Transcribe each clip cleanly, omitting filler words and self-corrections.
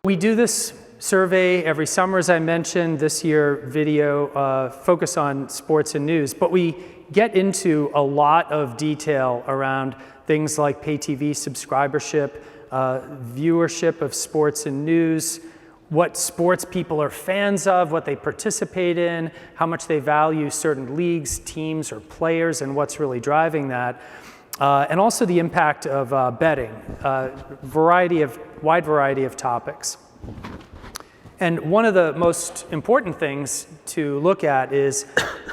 We do this survey every summer, as I mentioned. This year, video focus on sports and news, but we get into a lot of detail around things like pay TV subscribership, viewership of sports and news, what sports people are fans of, what they participate in, how much they value certain leagues, teams, or players, and what's really driving that. And also the impact of betting, wide variety of topics. And one of the most important things to look at is,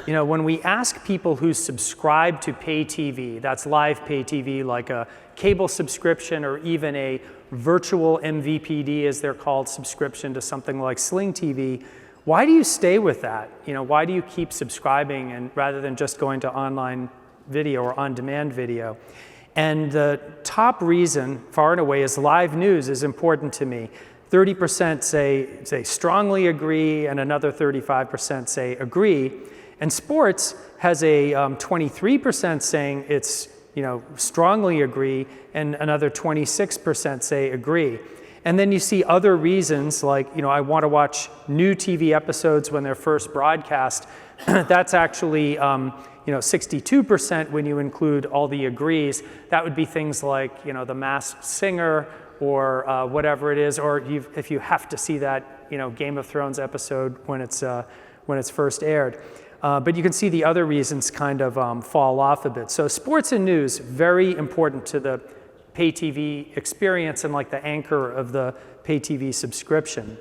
when we ask people who subscribe to pay TV, that's live pay TV, like a cable subscription or even a virtual MVPD, as they're called, subscription to something like Sling TV, why do you stay with that? Why do you keep subscribing and rather than just going to online video or on-demand video? And the top reason, far and away, is live news is important to me. 30% say strongly agree, and another 35% say agree. And sports has a 23% saying it's strongly agree, and another 26% say agree. And then you see other reasons like, I want to watch new TV episodes when they're first broadcast. That's actually 62% when you include all the agrees. That would be things like, The Masked Singer or whatever it is, or if you have to see that, Game of Thrones episode when it's first aired. But you can see the other reasons kind of fall off a bit. So sports and news, very important to the pay TV experience and like the anchor of the pay TV subscription.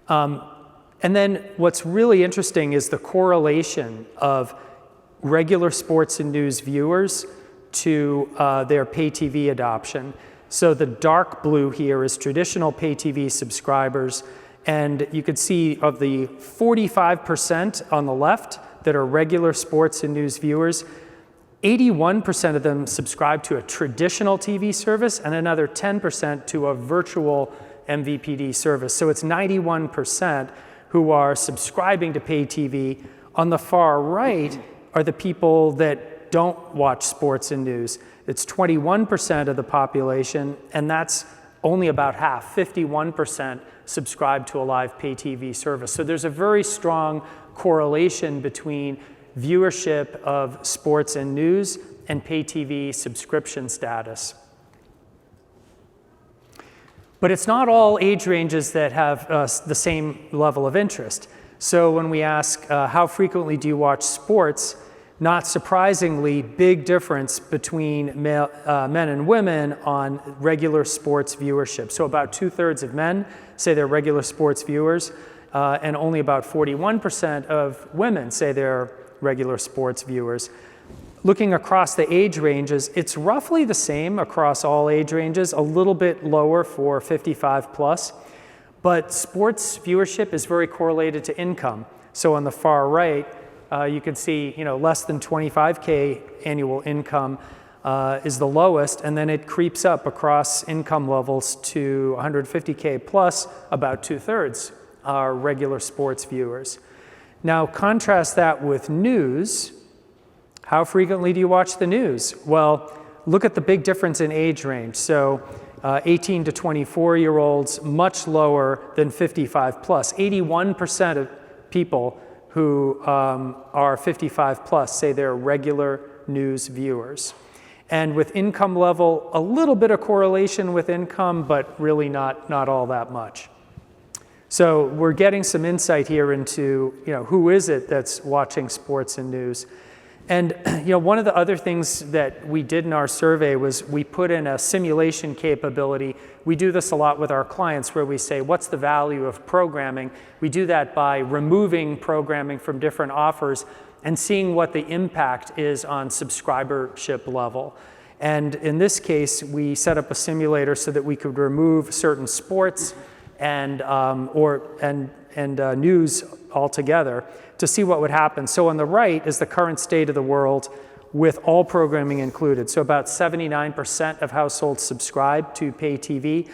And then what's really interesting is the correlation of regular sports and news viewers to their pay TV adoption. So the dark blue here is traditional pay TV subscribers, and you could see of the 45% on the left that are regular sports and news viewers, 81% of them subscribe to a traditional TV service and another 10% to a virtual MVPD service. So it's 91% who are subscribing to pay TV. On the far right are the people that don't watch sports and news. It's 21% of the population, and that's only about half, 51% subscribe to a live pay TV service. So there's a very strong correlation between viewership of sports and news and pay TV subscription status. But it's not all age ranges that have the same level of interest. So when we ask how frequently do you watch sports, not surprisingly, big difference between men and women on regular sports viewership. So about 2/3 of men say they're regular sports viewers, and only about 41% of women say they're regular sports viewers. Looking across the age ranges, it's roughly the same across all age ranges, a little bit lower for 55 plus, but sports viewership is very correlated to income. So on the far right, you can see, less than 25K annual income is the lowest, and then it creeps up across income levels to 150K plus. About 2/3 are regular sports viewers. Now contrast that with news. How frequently do you watch the news? Well, look at the big difference in age range. So 18 to 24-year-olds, much lower than 55 plus. 81% of people who are 55 plus say they're regular news viewers. And with income level, a little bit of correlation with income, but really not all that much. So we're getting some insight here into who is it that's watching sports and news. And one of the other things that we did in our survey was we put in a simulation capability. We do this a lot with our clients where we say, what's the value of programming? We do that by removing programming from different offers and seeing what the impact is on subscribership level. And in this case, we set up a simulator so that we could remove certain sports and news altogether to see what would happen. So on the right is the current state of the world with all programming included. So about 79% of households subscribe to pay TV.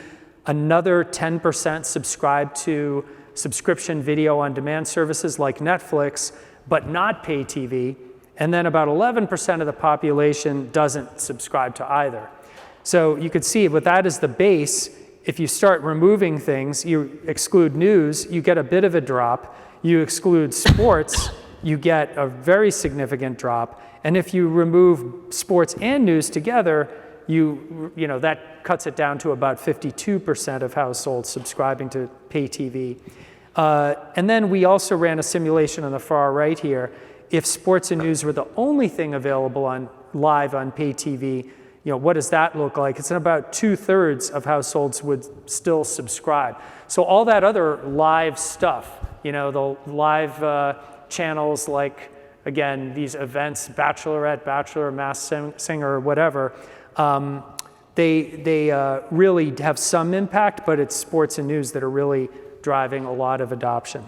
Another 10% subscribe to subscription video on demand services like Netflix, but not pay TV. And then about 11% of the population doesn't subscribe to either. So you could see with that as the base, if you start removing things, you exclude news, you get a bit of a drop. You exclude sports, you get a very significant drop. And if you remove sports and news together, you know, that cuts it down to about 52% of households subscribing to pay TV. And then we also ran a simulation on the far right here. If sports and news were the only thing available live on pay TV, you know, what does that look like? It's about 2/3 of households would still subscribe. So all that other live stuff, you know, the live channels like, again, these events, Bachelorette, Bachelor, Masked Singer, whatever, they really have some impact, but it's sports and news that are really driving a lot of adoption.